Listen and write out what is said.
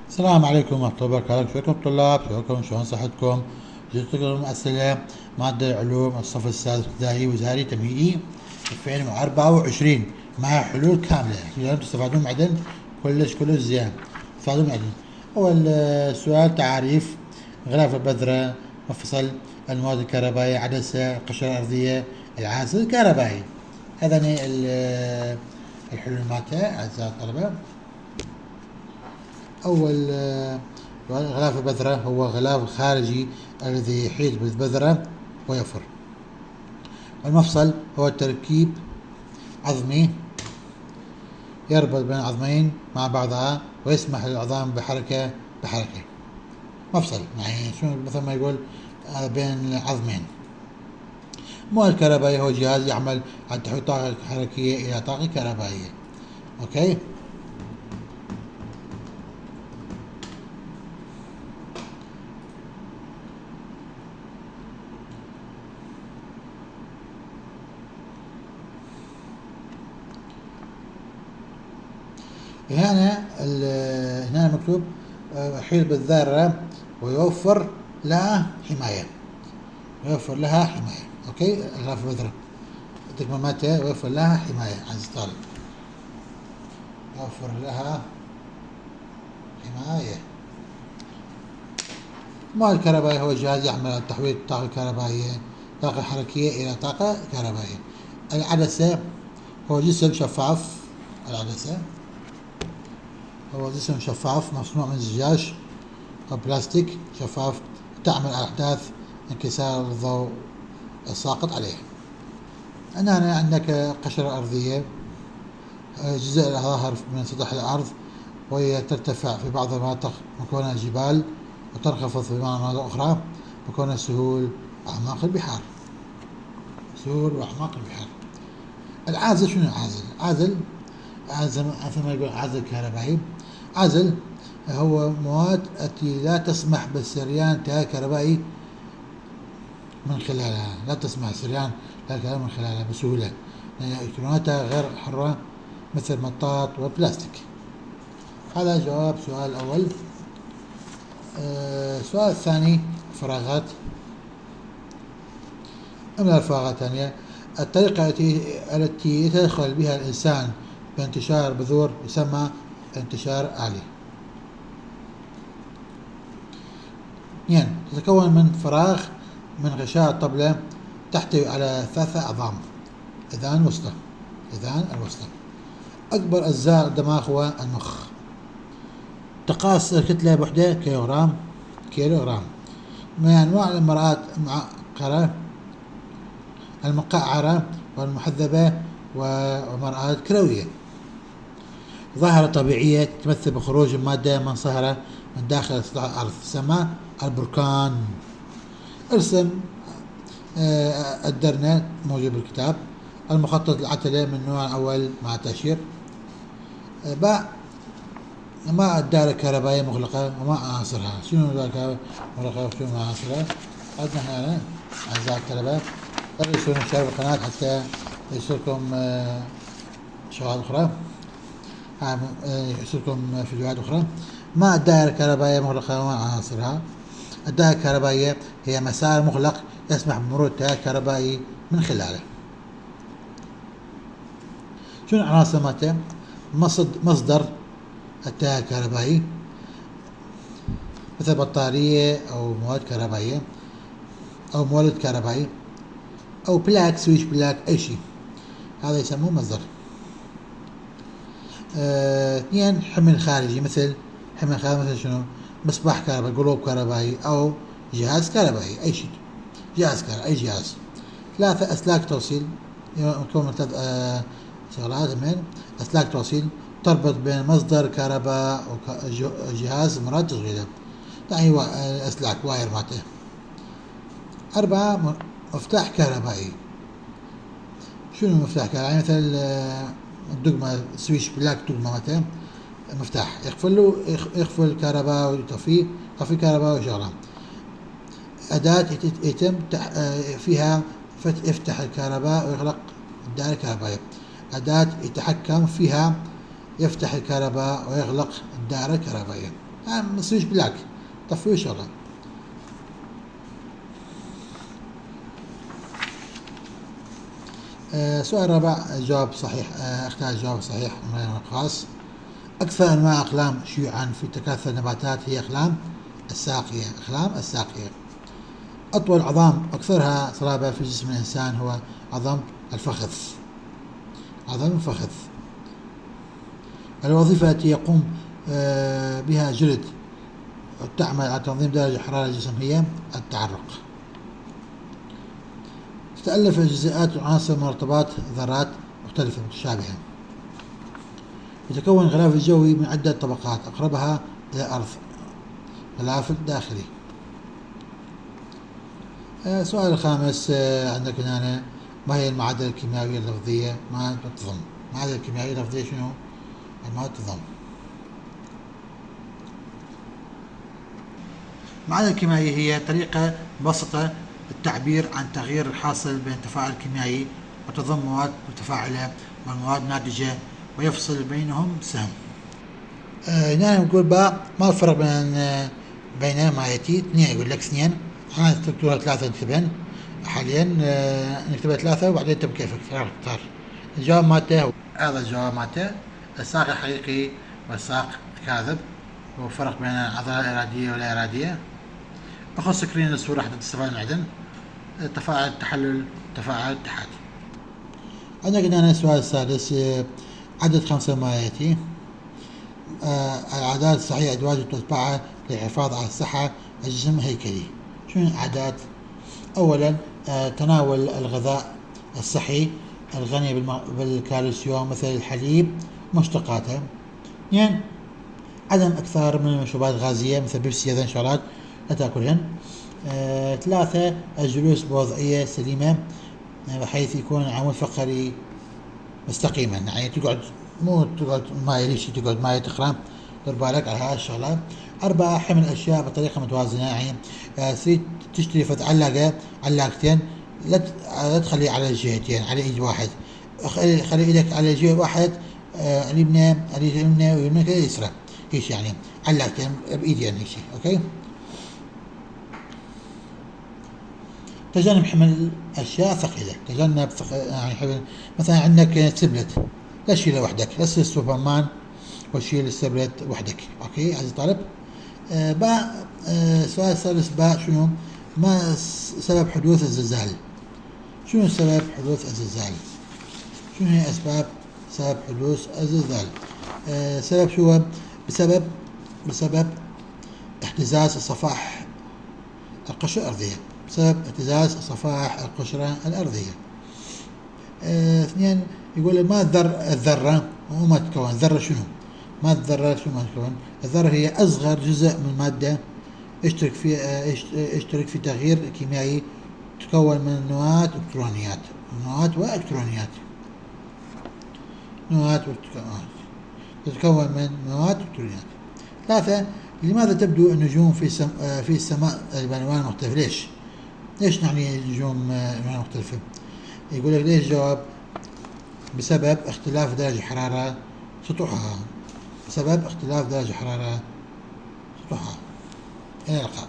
السلام عليكم ورحمة الله وبركاته. شلونكم طلاب؟ شلون صحتكم؟ جبت لكم أسئلة مادة علوم الصف السادس ابتدائي وزاري تمهيدي 2024 مع حلول كاملة عشان تستفادون بعدين. كلش زين تستفادون بعدين. أول سؤال تعريف غلاف البذرة، مفصل، المواد الكهربائية، عدسة، القشرة الأرضية، العازل الكهربائي. هذين الحلول مالتها أعزائي الطلبة. أول غلاف البذرة هو غلاف خارجي الذي يحيط بالبذرة ويفر. المفصل هو تركيب عظمي يربط بين العظمين مع بعضها ويسمح للعظام بحركة. مفصل يعني شو مثل ما يقول بين العظمين. المواد الكهربائية هو جهاز يعمل على تحويل طاقة حركية إلى طاقة كهربائية. أوكي. هنا مكتوب يحيط بالذرة ويوفر لها حماية. اوكي. غلاف البذرة التكمل مالته يوفر لها حماية عزيزي الطالب. يوفر لها حماية. المواد الكهربائية هو جهاز يعمل على تحويل طاقة حركية إلى طاقة كهربائية. العدسة هو جسم شفاف. العدسة هو جسم شفاف مصنوع من زجاج أو بلاستيك شفاف تعمل على أحداث انكسار الضوء الساقط عليه. هنا عندك قشرة أرضية، جزء ظاهر من سطح الأرض وهي ترتفع في بعض المناطق مكونها جبال وتنخفض في مناطق أخرى مكونها سهول وأعماق البحار. العازل شنو العازل؟ عازل مثل ما يقول عازل كهربائي. عازل هو مواد التي لا تسمح بسريان تيار كهربائي من خلالها، بسهولة، لأن إلكتروناتها غير حرة مثل المطاط والبلاستيك. هذا جواب سؤال الأول. السؤال الثاني فراغات. أما الفراغات الثانية الطريقة التي يتدخل بها الإنسان بانتشار البذور يسمى انتشار آلي. تتكون من فراغ من غشاء الطبلة تحتوي على 3 عظام. إذان الوسطى. أكبر أجزاء الدماغ هو المخ. تقاس الكتلة بوحدة كيلوغرام. من أنواع المرآة المقعرة والمحذبة ومرآة كروية. ظاهرة طبيعية تمثل بخروج المادة منصهرة من داخل سطح الأرض تسمى البركان. ارسم الدرنة موجود بالكتاب. المخطط العتلة من النوع الأول مع تأشير. ما الدائرة الكهربائية مغلقة وما عناصرها. شنو الدائرة مغلقة وشنو عناصرها؟ عندنا هنا أعزائي الطلبة تقدروا تشاركوا القناة حتى يصيركم شغلات أخرى، يصيركم فيديوهات أخرى. ما الدائرة الكهربائية مغلقة وما عناصرها. الدائرة الكهربائية هي مسار مغلق يسمح بمرور التيار الكهربائي من خلاله. شنو العناصر مالته؟ مصدر التيار الكهربائي مثل بطارية أو مواد كهربائية أو مولد كهربائي أو بلاك سويتش بلاك أي شيء، هذا يسموه مصدر. 2 حمل خارجي مثل شنو؟ مصباح كهربائي، قلوب كهربائي أو جهاز كهربائي أي شيء، أي جهاز. 3 أسلاك توصيل مكون من 3 شغلات من أسلاك توصيل تربط بين مصدر كهرباء وجهاز مراد تشغيله، يعني أسلاك واير مالته. 4 مفتاح كهربائي. شنو مفتاح كهربائي؟ مثل الدقمة سويتش بلاك، دقمة مالته مفتاح يقفل الكهرباء ويطفي الكهرباء ويشغلها. أداة يتم فيها يفتح الكهرباء ويغلق الدائرة الكهربائية. أداة يتحكم فيها يفتح الكهرباء ويغلق الدائرة الكهربائية. سويتش بلاك، طفيه وشغله. السؤال الرابع جواب صحيح، اختار جواب صحيح من خاص. أكثر أنواع أقلام شيوعا في تكاثر النباتات هي أقلام الساقية. أقلام الساقية. أطول عظام أكثرها صلابة في جسم الإنسان هو عظم الفخذ. عظم الفخذ. الوظيفة التي يقوم بها جلد تعمل على تنظيم درجة حرارة الجسم هي التعرق. تتألف الجزيئات والعناصر من مرطبات ذرات مختلفة متشابهة. يتكون الغلاف الجوي من عدة طبقات أقربها إلى الأرض غلاف داخلي. السؤال الخامس عندك هنا، ما هي المعادلة الكيميائية اللفظية ما تضم؟ المعادلة الكيميائية اللفظية شنو؟ ما تضم. المعادلة الكيميائية هي طريقة بسيطة للتعبير عن تغيير الحاصل بين تفاعل كيميائي وتضم مواد متفاعلة مع مواد ناتجة ويفصل بينهم سهم. هنا نقول بقى ما الفرق بين ما يأتي؟ اثنين، يقول لك اثنين، أنا تكتبها ثلاثة نكتبهن حاليا، نكتبها ثلاثة وبعدين تبقى كيفك تختار. الجواب مالته هذا الجواب مالته، الساق الحقيقي والساق كاذب، وفرق بين العضلة الإرادية ولا إرادية. أخذ سكرين الصورة حتى تستفاد من عندن. تفاعل التحلل، تفاعل الاتحاد. عندنا هنا السؤال السادس، عدد 5 ما يأتي. العادات الصحية أدواج تتبعها للحفاظ على الصحة الجسم هيكلي. شنو العادات؟ أولا تناول الغذاء الصحي الغني بالكالسيوم مثل الحليب ومشتقاته. اثنين عدم أكثر من المشروبات الغازية مثل بيبسي، هذين شغلات لا تأكلهن. ثلاثة الجلوس بوضعية سليمة بحيث يكون العمود الفقري مستقيما، يعني تقعد مو تقعد ما يليش، تقعد ما تقرا، دير بالك على هاي الشغلات. أربعة حمل الأشياء بطريقة متوازنة، يعني تريد تشتري علاقتين لا تخلي على جهتين، على إيد واحد، خلي إيدك على جهة واحد، اليمنى ويمنى كذا يسرى، هيش يعني علاقتين بإيدين هيك. أوكي. تجنب حمل أشياء ثقيلة، يعني حمل مثلا عندك سبلت، لا تشيله وحدك، لا تصير سوبرمان وتشيل السبلت وحدك. أوكي عزيزي الطالب. السؤال الثالث شنو؟ ما سبب حدوث الزلزال؟ شنو سبب حدوث الزلزال؟ شنو هي سبب حدوث الزلزال؟ سبب شو؟ بسبب اهتزاز صفائح القشرة الأرضية. بسبب اهتزاز صفائح القشرة الأرضية. اثنين يقول ما الذرة وما تتكون. الذرة شنو؟ ما الذرة شنو ما تتكون؟ الذرة هي أصغر جزء من مادة اشترك في تغيير كيميائي، تتكون من نواة وإلكترونيات. تتكون من نواة وإلكترونيات. ثلاثة لماذا تبدو النجوم في السماء بألوان مختلفة؟ ليش نعني النجوم ألوان مختلفة؟ يقول لك ليش؟ جواب بسبب اختلاف درجة حرارة سطوحها. إلى اللقاء.